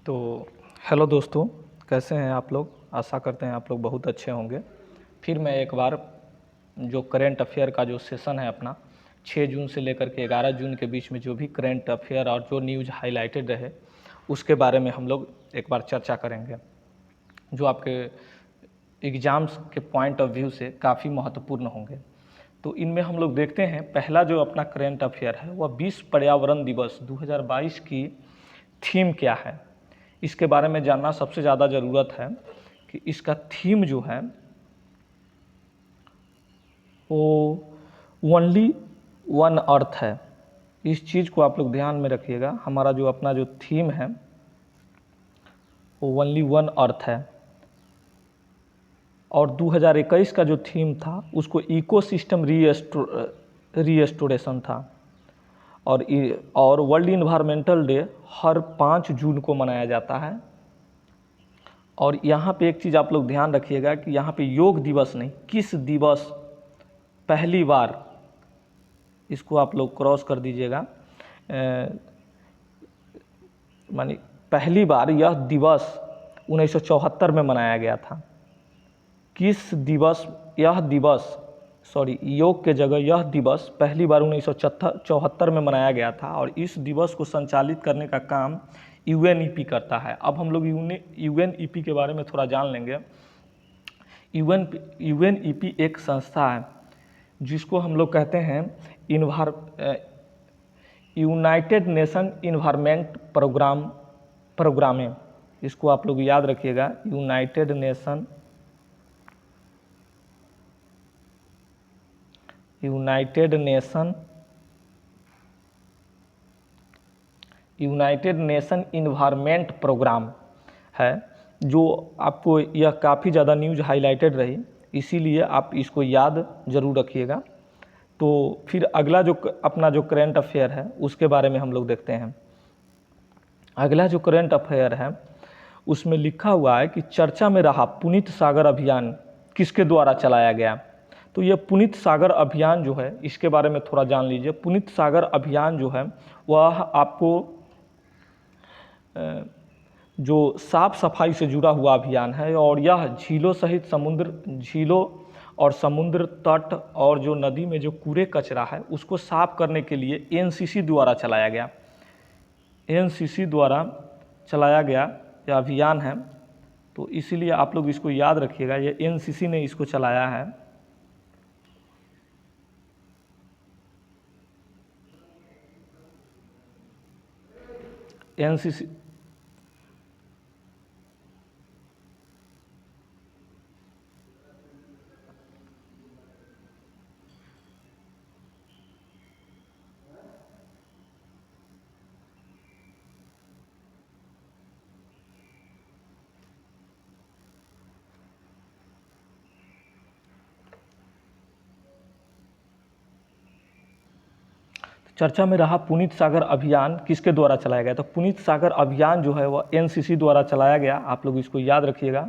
तो हेलो दोस्तों, कैसे हैं आप लोग। आशा करते हैं आप लोग बहुत अच्छे होंगे। फिर मैं एक बार जो करेंट अफेयर का जो सेशन है अपना 6 जून से लेकर के 11 जून के बीच में जो भी करेंट अफेयर और जो न्यूज़ हाईलाइटेड रहे उसके बारे में हम लोग एक बार चर्चा करेंगे, जो आपके एग्ज़ाम्स के पॉइंट ऑफ व्यू से काफ़ी महत्वपूर्ण होंगे। तो इनमें हम लोग देखते हैं, पहला जो अपना करेंट अफेयर है वह विश्व पर्यावरण दिवस 2022 की थीम क्या है, इसके बारे में जानना सबसे ज़्यादा ज़रूरत है कि इसका थीम जो है वो ओनली वन अर्थ है। इस चीज़ को आप लोग ध्यान में रखिएगा। हमारा जो अपना जो थीम है वो ओनली वन अर्थ है, और 2021 का जो थीम था उसको इकोसिस्टम रीएस्टोरेशन था। और वर्ल्ड इन्वायरमेंटल डे हर 5 जून को मनाया जाता है। और यहाँ पे एक चीज़ आप लोग ध्यान रखिएगा कि यहाँ पे योग दिवस नहीं, किस दिवस पहली बार, इसको आप लोग क्रॉस कर दीजिएगा। मानी पहली बार यह दिवस 1974 में मनाया गया था। किस दिवस यह दिवस, सॉरी, योग के जगह यह दिवस पहली बार 1974 में मनाया गया था, और इस दिवस को संचालित करने का काम यूएनईपी करता है। अब हम लोग यूएनईपी के बारे में थोड़ा जान लेंगे। यूएनईपी एक संस्था है जिसको हम लोग कहते हैं यूनाइटेड नेशन इन्वायरमेंट प्रोग्राम। इसको आप लोग याद रखिएगा, यूनाइटेड नेशन इन्वायरमेंट प्रोग्राम है, जो आपको यह काफ़ी ज़्यादा न्यूज़ हाईलाइटेड रही, इसीलिए आप इसको याद ज़रूर रखिएगा। तो फिर अगला जो अपना जो करेंट अफेयर है उसके बारे में हम लोग देखते हैं। अगला जो करेंट अफेयर है उसमें लिखा हुआ है कि चर्चा में रहा पुनीत सागर अभियान किसके द्वारा चलाया गया। तो ये पुनीत सागर अभियान जो है इसके बारे में थोड़ा जान लीजिए। पुनीत सागर अभियान जो है वह आपको जो साफ सफाई से जुड़ा हुआ अभियान है, और यह झीलों सहित झीलों और समुद्र तट और जो नदी में जो कूड़े कचरा है उसको साफ करने के लिए एनसीसी द्वारा चलाया गया। एनसीसी द्वारा चलाया गया यह अभियान है, तो इसीलिए आप लोग इसको याद रखिएगा, ये एनसीसी ने इसको चलाया है। एनसीसी चर्चा में रहा पुनीत सागर अभियान किसके द्वारा चलाया गया। तो पुनीत सागर अभियान जो है वह एनसीसी द्वारा चलाया गया, आप लोग इसको याद रखिएगा।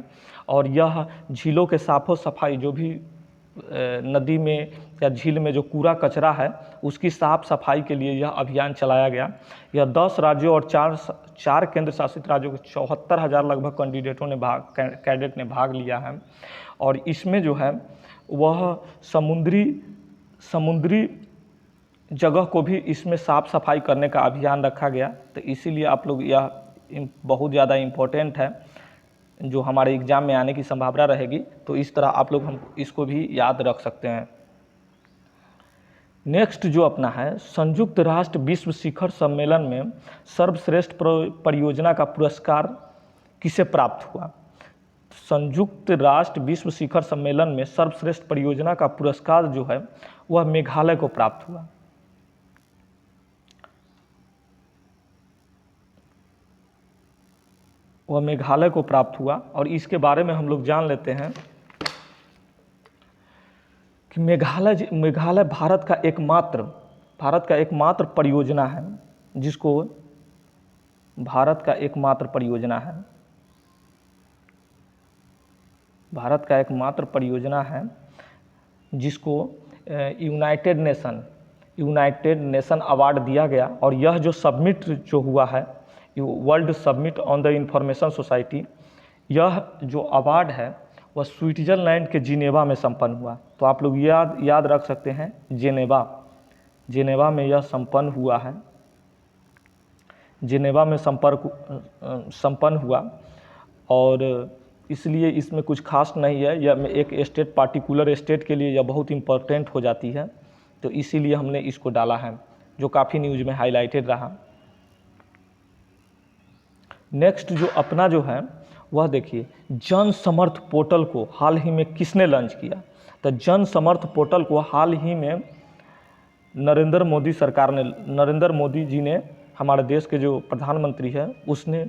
और यह झीलों के साफ़ो सफाई, जो भी नदी में या झील में जो कूड़ा कचरा है उसकी साफ सफाई के लिए यह अभियान चलाया गया। यह 10 राज्यों और 4 केंद्र शासित राज्यों के 74,000 लगभग कैडेट ने भाग लिया है। और इसमें जो है वह समुद्री जगह को भी इसमें साफ़ सफाई करने का अभियान रखा गया। तो इसीलिए आप लोग, यह बहुत ज़्यादा इम्पोर्टेंट है, जो हमारे एग्ज़ाम में आने की संभावना रहेगी, तो इस तरह आप लोग हम इसको भी याद रख सकते हैं। नेक्स्ट जो अपना है, संयुक्त राष्ट्र विश्व शिखर सम्मेलन में सर्वश्रेष्ठ परियोजना का पुरस्कार किसे प्राप्त हुआ। संयुक्त राष्ट्र विश्व शिखर सम्मेलन में सर्वश्रेष्ठ परियोजना का पुरस्कार जो है वह मेघालय को प्राप्त हुआ। वह मेघालय को प्राप्त हुआ, और इसके बारे में हम लोग जान लेते हैं कि मेघालय भारत का एकमात्र परियोजना है, जिसको भारत का एकमात्र परियोजना है जिसको यूनाइटेड नेशन अवार्ड दिया गया। और यह जो सबमिट जो हुआ है world summit on the information society, यह जो अवार्ड है वह स्विट्ज़रलैंड के जिनेवा में संपन्न हुआ। तो आप लोग याद रख सकते हैं, जिनेवा में यह संपन्न हुआ है, जिनेवा में संपन्न हुआ। और इसलिए इसमें कुछ खास नहीं है, यह एक स्टेट, पार्टिकुलर स्टेट के लिए यह बहुत इम्पोर्टेंट हो जाती है, तो इसीलिए हमने इसको डाला है, जो काफ़ी न्यूज़ में हाईलाइटेड रहा। नेक्स्ट जो अपना जो है वह देखिए, जन समर्थ पोर्टल को हाल ही में किसने लॉन्च किया? तो जन समर्थ पोर्टल को हाल ही में नरेंद्र मोदी जी ने, हमारे देश के जो प्रधानमंत्री है उसने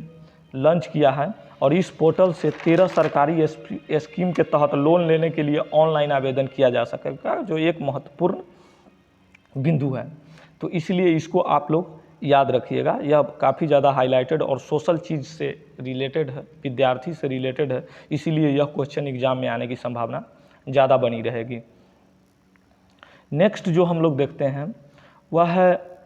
लॉन्च किया है। और इस पोर्टल से 13 सरकारी स्कीम के तहत लोन लेने के लिए ऑनलाइन आवेदन किया जा सकेगा, जो एक महत्वपूर्ण बिंदु है। तो इसलिए इसको आप लोग याद रखिएगा, यह काफ़ी ज़्यादा हाईलाइटेड और सोशल चीज़ से रिलेटेड है, विद्यार्थी से रिलेटेड है, इसीलिए यह क्वेश्चन एग्जाम में आने की संभावना ज़्यादा बनी रहेगी। नेक्स्ट जो हम लोग देखते हैं वह है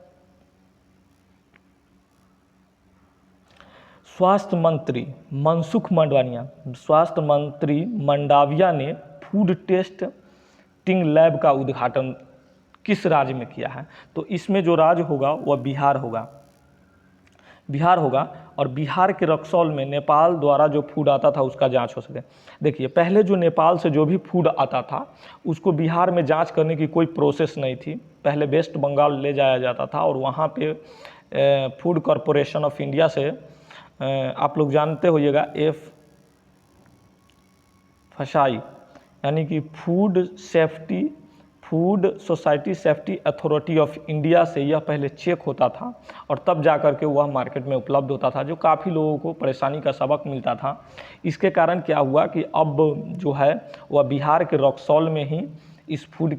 स्वास्थ्य मंत्री मनसुख मंडाविया। स्वास्थ्य मंत्री मंडाविया ने फूड टेस्टिंग लैब का उद्घाटन किस राज्य में किया है? तो इसमें जो राज्य होगा वह बिहार होगा, और बिहार के रक्सौल में नेपाल द्वारा जो फूड आता था उसका जांच हो सके। देखिए, पहले जो नेपाल से जो भी फूड आता था उसको बिहार में जांच करने की कोई प्रोसेस नहीं थी। पहले वेस्ट बंगाल ले जाया जाता था और वहाँ पे फूड कॉरपोरेशन ऑफ इंडिया से, आप लोग जानते होइएगा, FSSAI यानी कि food society safety authority of India से यह पहले चेक होता था और तब जा कर के वह मार्केट में उपलब्ध होता था, जो काफ़ी लोगों को परेशानी का सबक मिलता था। इसके कारण क्या हुआ कि अब जो है वह बिहार के रक्सौल में ही इस फूड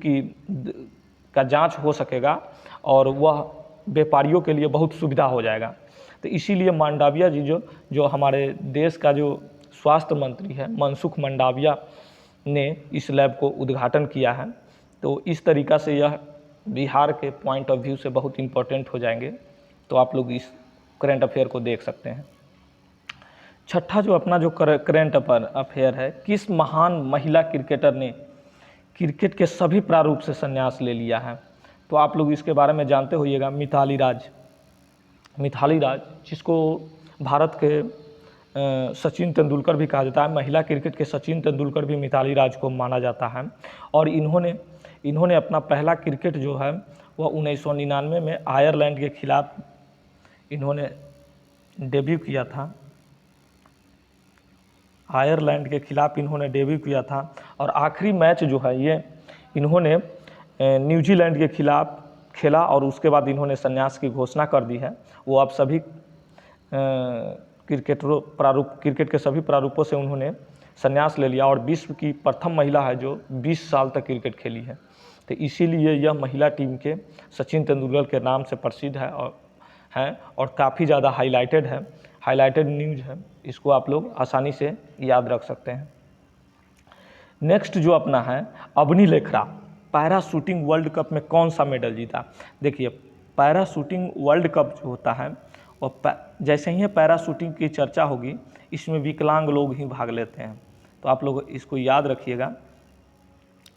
का जांच हो सकेगा और वह व्यापारियों के लिए बहुत सुविधा हो जाएगा। तो इसीलिए मंडाविया जी जो हमारे देश का जो स्वास्थ्य मंत्री है मनसुख मंडाविया ने इस लैब को उद्घाटन किया है। तो इस तरीक़ा से यह बिहार के पॉइंट ऑफ व्यू से बहुत इम्पोर्टेंट हो जाएंगे, तो आप लोग इस करेंट अफेयर को देख सकते हैं। छठा जो अपना जो करेंट अफेयर है, किस महान महिला क्रिकेटर ने क्रिकेट के सभी प्रारूप से संन्यास ले लिया है? तो आप लोग इसके बारे में जानते होइएगा, मिताली राज, जिसको भारत के सचिन तेंदुलकर भी कहा जाता है, महिला क्रिकेट के सचिन तेंदुलकर भी मिताली राज को माना जाता है। और इन्होंने अपना पहला क्रिकेट जो है वह 1999 में आयरलैंड के खिलाफ इन्होंने डेब्यू किया था। आयरलैंड के खिलाफ इन्होंने डेब्यू किया था और आखिरी मैच जो है ये इन्होंने न्यूजीलैंड के खिलाफ खेला और उसके बाद इन्होंने संन्यास की घोषणा कर दी है। वो अब सभी क्रिकेट के सभी प्रारूपों से उन्होंने संन्यास ले लिया और विश्व की प्रथम महिला है जो 20 साल तक क्रिकेट खेली है। तो इसीलिए यह महिला टीम के सचिन तेंदुलकर के नाम से प्रसिद्ध है और काफ़ी ज़्यादा हाईलाइटेड न्यूज़ है। इसको आप लोग आसानी से याद रख सकते हैं। नेक्स्ट जो अपना है, Avani Lekhara para shooting world cup में कौन सा मेडल जीता? देखिए, पैरा शूटिंग वर्ल्ड कप जो होता है और जैसे ही पैरा शूटिंग की चर्चा होगी इसमें विकलांग लोग ही भाग लेते हैं, तो आप लोग इसको याद रखिएगा,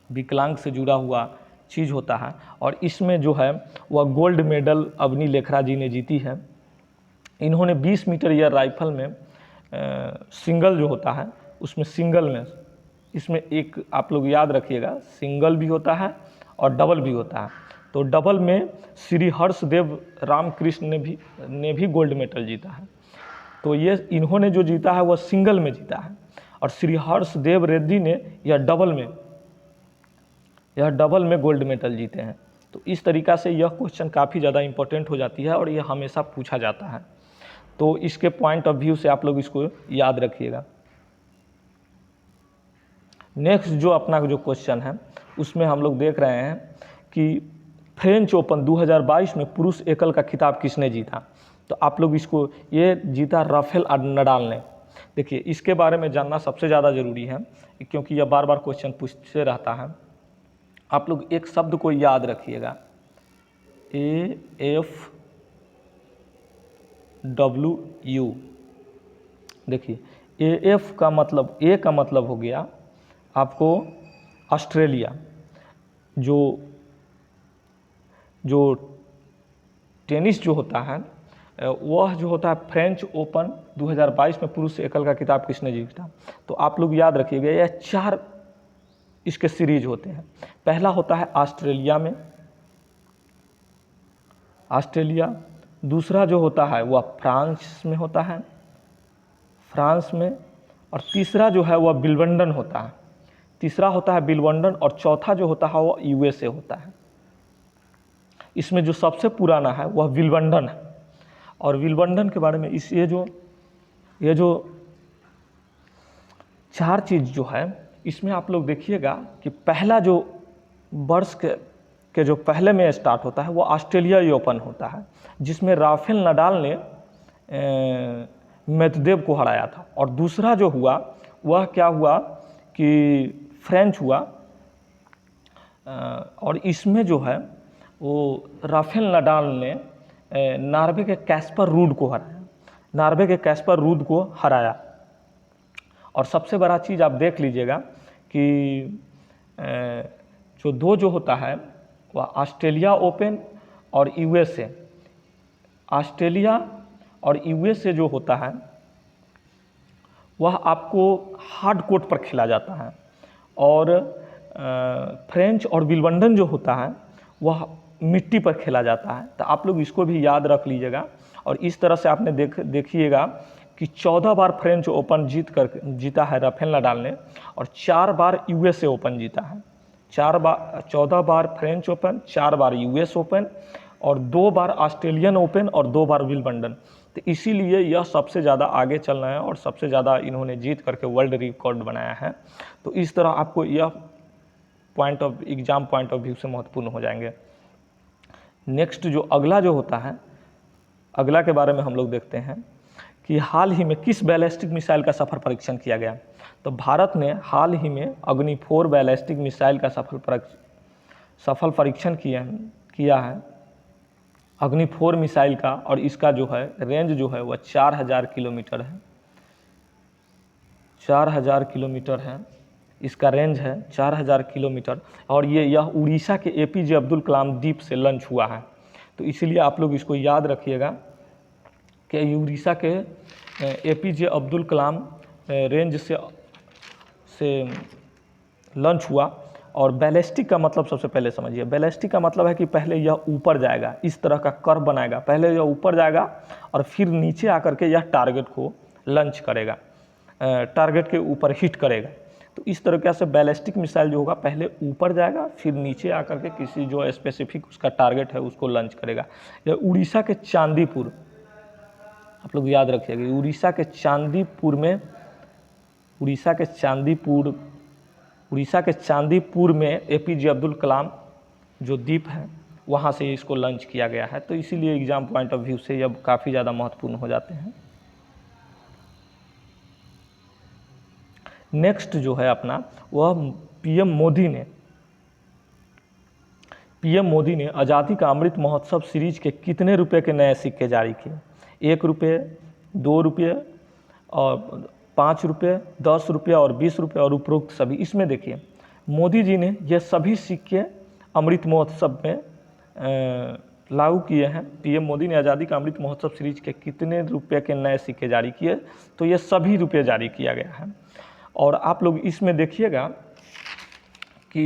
विकलांग से जुड़ा हुआ चीज़ होता है। और इसमें जो है वह गोल्ड मेडल अवनी लेखरा जी ने जीती है। इन्होंने 20 मीटर एयर राइफल में सिंगल जो होता है उसमें सिंगल में इसमें एक आप लोग याद रखिएगा, सिंगल भी होता है और डबल भी होता है। तो डबल में श्री हर्षदेव रामकृष्ण ने भी गोल्ड मेडल जीता है। तो ये इन्होंने जो जीता है वह सिंगल में जीता है और श्री हर्षदेव रेड्डी ने यह डबल में गोल्ड मेडल जीते हैं। तो इस तरीक़ा से यह क्वेश्चन काफ़ी ज़्यादा इम्पोर्टेंट हो जाती है और यह हमेशा पूछा जाता है। तो इसके पॉइंट ऑफ व्यू से आप लोग इसको याद रखिएगा। नेक्स्ट जो अपना जो क्वेश्चन है उसमें हम लोग देख रहे हैं कि फ्रेंच ओपन 2022 में पुरुष एकल का खिताब किसने जीता? तो आप लोग इसको, ये जीता राफेल नडाल ने। देखिए, इसके बारे में जानना सबसे ज़्यादा ज़रूरी है क्योंकि यह बार बार क्वेश्चन पूछते रहता है। आप लोग एक शब्द को याद रखिएगा, AF WU। देखिए AF का मतलब, A का मतलब हो गया आपको ऑस्ट्रेलिया, जो टेनिस जो होता है वह जो होता है फ्रेंच ओपन 2022 में पुरुष एकल का खिताब किसने जीता। तो आप लोग याद रखिएगा यह 4 इसके सीरीज होते हैं। पहला होता है ऑस्ट्रेलिया, दूसरा जो होता है वह फ्रांस में होता है, और तीसरा जो है वह विंबलडन होता है, और चौथा जो होता है वह USA होता है। इसमें जो सबसे पुराना है वह विंबलडन है। और विंबलडन के बारे में ये जो 4 चीज़ जो है इसमें आप लोग देखिएगा कि पहला जो वर्ष के जो पहले में स्टार्ट होता है वो ऑस्ट्रेलिया ओपन होता है, जिसमें राफेल नडाल ने मेदवेदेव को हराया था। और दूसरा जो हुआ वह क्या हुआ कि फ्रेंच हुआ, और इसमें जो है वो राफेल नडाल ने नॉर्वे के कैस्पर रूड को हराया। और सबसे बड़ा चीज़ आप देख लीजिएगा कि जो होता है वह ऑस्ट्रेलिया ओपन और USA। ऑस्ट्रेलिया और USA जो होता है वह आपको हार्ड कोर्ट पर खेला जाता है, और फ्रेंच और विंबलडन जो होता है वह मिट्टी पर खेला जाता है। तो आप लोग इसको भी याद रख लीजिएगा। और इस तरह से आपने देखिएगा कि 14 बार फ्रेंच ओपन जीता है राफेल नडाल ने, और 4 बार USA ओपन जीता है। 14 बार फ्रेंच ओपन, 4 बार US ओपन, और 2 बार ऑस्ट्रेलियन ओपन, और 2 बार विंबलडन। तो इसीलिए यह सबसे ज़्यादा आगे चल रहे हैं और सबसे ज़्यादा इन्होंने जीत करके वर्ल्ड रिकॉर्ड बनाया है। तो इस तरह आपको यह एग्जाम पॉइंट ऑफ व्यू से महत्वपूर्ण हो जाएंगे। नेक्स्ट जो अगला जो होता है, अगला के बारे में हम लोग देखते हैं कि हाल ही में किस बैलिस्टिक मिसाइल का सफल परीक्षण किया गया। तो भारत ने हाल ही में अग्नि 4 बैलिस्टिक मिसाइल का सफल परीक्षण किया है अग्नि 4 मिसाइल का, और इसका जो है रेंज जो है वह 4000 किलोमीटर है। 4000 किलोमीटर है इसका रेंज है, 4000 किलोमीटर। और यह उड़ीसा के APJ अब्दुल कलाम द्वीप से लॉन्च हुआ है। तो इसलिए आप लोग इसको याद रखिएगा कि उड़ीसा के APJ अब्दुल कलाम रेंज से लॉन्च हुआ। और बैलिस्टिक का मतलब सबसे पहले समझिए, बैलिस्टिक का मतलब है कि पहले यह ऊपर जाएगा, इस तरह का कर्व बनाएगा, पहले यह ऊपर जाएगा और फिर नीचे आकर के यह टारगेट को लॉन्च करेगा, टारगेट के ऊपर हिट करेगा। तो इस तरीके से बैलिस्टिक मिसाइल जो होगा पहले ऊपर जाएगा, फिर नीचे आकर के किसी जो स्पेसिफिक उसका टारगेट है उसको लॉन्च करेगा। यह उड़ीसा के चांदीपुर, आप लोग याद रखिएगा, उड़ीसा के चांदीपुर में APJ अब्दुल कलाम जो द्वीप है वहाँ से इसको लॉन्च किया गया है। तो इसीलिए एग्जाम पॉइंट ऑफ व्यू से ये काफ़ी ज़्यादा महत्वपूर्ण हो जाते हैं। नेक्स्ट जो है अपना वह PM मोदी ने आज़ादी का अमृत महोत्सव सीरीज के कितने रुपए के नए सिक्के जारी किए। 1 रुपये, 2 रुपये और 5 रुपये, 10 रुपये और 20 रुपये और उपरोक्त सभी। इसमें देखिए मोदी जी ने ये सभी सिक्के अमृत महोत्सव में लागू किए हैं। PM मोदी ने आज़ादी का अमृत महोत्सव सीरीज के कितने रुपये के नए सिक्के जारी किए, तो ये सभी रुपये जारी किया गया है। और आप लोग इसमें देखिएगा कि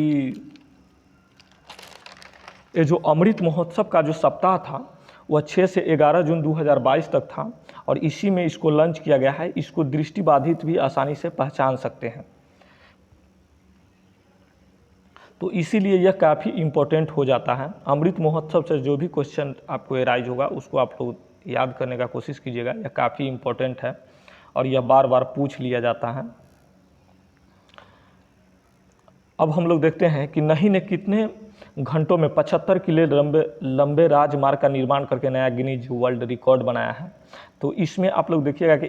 ये जो अमृत महोत्सव का जो सप्ताह था वह 6 से 11 जून 2022 तक था, और इसी में इसको लॉन्च किया गया है। इसको दृष्टिबाधित भी आसानी से पहचान सकते हैं। तो इसीलिए यह काफ़ी इम्पोर्टेंट हो जाता है। अमृत महोत्सव से जो भी क्वेश्चन आपको एराइज होगा उसको आप लोग याद करने का कोशिश कीजिएगा, यह काफ़ी इम्पोर्टेंट है और यह बार बार पूछ लिया जाता है। अब हम लोग देखते हैं कि नहीं ने कितने घंटों में 75 किले लंबे राजमार्ग का निर्माण करके नया गिनीज वर्ल्ड रिकॉर्ड बनाया है। तो इसमें आप लोग देखिएगा कि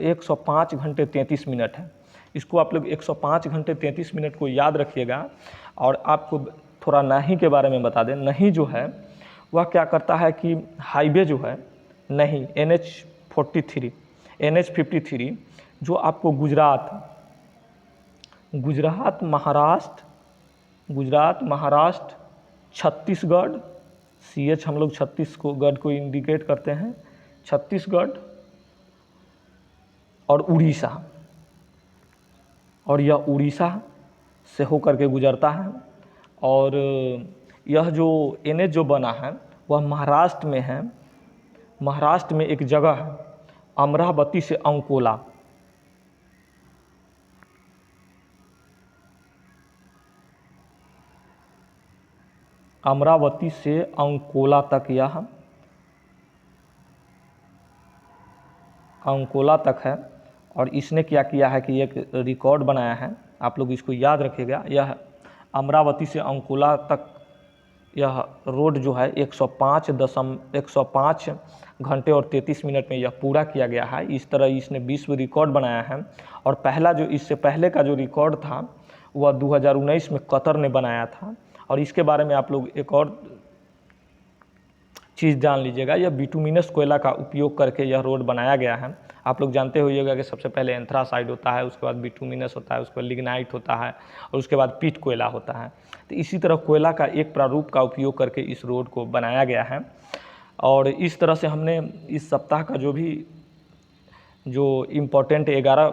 105 घंटे 33 मिनट है। इसको आप लोग 105 घंटे 33 मिनट को याद रखिएगा। और आपको थोड़ा नहीं के बारे में बता दें, नहीं जो है वह क्या करता है कि हाईवे जो है नहीं NH 43 NH53 जो आपको गुजरात, महाराष्ट्र, छत्तीसगढ़, CH हम लोग छत्तीसगढ़ को इंडिकेट करते हैं, छत्तीसगढ़ और उड़ीसा, और यह उड़ीसा से होकर के गुजरता है। और यह जो NH जो बना है वह महाराष्ट्र में है। महाराष्ट्र में एक जगह है अमरावती से अंकोला, अमरावती से अंकोला तक, यह अंकोला तक है। और इसने क्या किया है कि एक रिकॉर्ड बनाया है, आप लोग इसको याद रखिएगा। यह अमरावती से अंकोला तक यह रोड जो है 105 घंटे और 33 मिनट में यह पूरा किया गया है। इस तरह इसने विश्व रिकॉर्ड बनाया है। और पहला जो इससे पहले का जो रिकॉर्ड था वह 2019 में कतर ने बनाया था। और इसके बारे में आप लोग एक और चीज़ जान लीजिएगा, यह बिटुमिनस कोयला का उपयोग करके यह रोड बनाया गया है। आप लोग जानते होइएगा कि सबसे पहले एंथ्रासाइड होता है, उसके बाद बिटुमिनस होता है, उसके बाद लिग्नाइट होता है और उसके बाद पीट कोयला होता है। तो इसी तरह कोयला का एक प्रारूप का उपयोग करके इस रोड को बनाया गया है। और इस तरह से हमने इस सप्ताह का जो इम्पोर्टेंट 11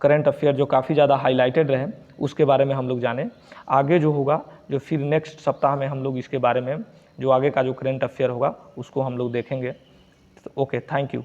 करंट अफेयर जो काफ़ी ज़्यादा हाईलाइटेड रहे उसके बारे में हम लोग जाने। आगे जो होगा, जो फिर नेक्स्ट सप्ताह में हम लोग इसके बारे में जो आगे का जो करंट अफेयर होगा उसको हम लोग देखेंगे। तो ओके, थैंक यू।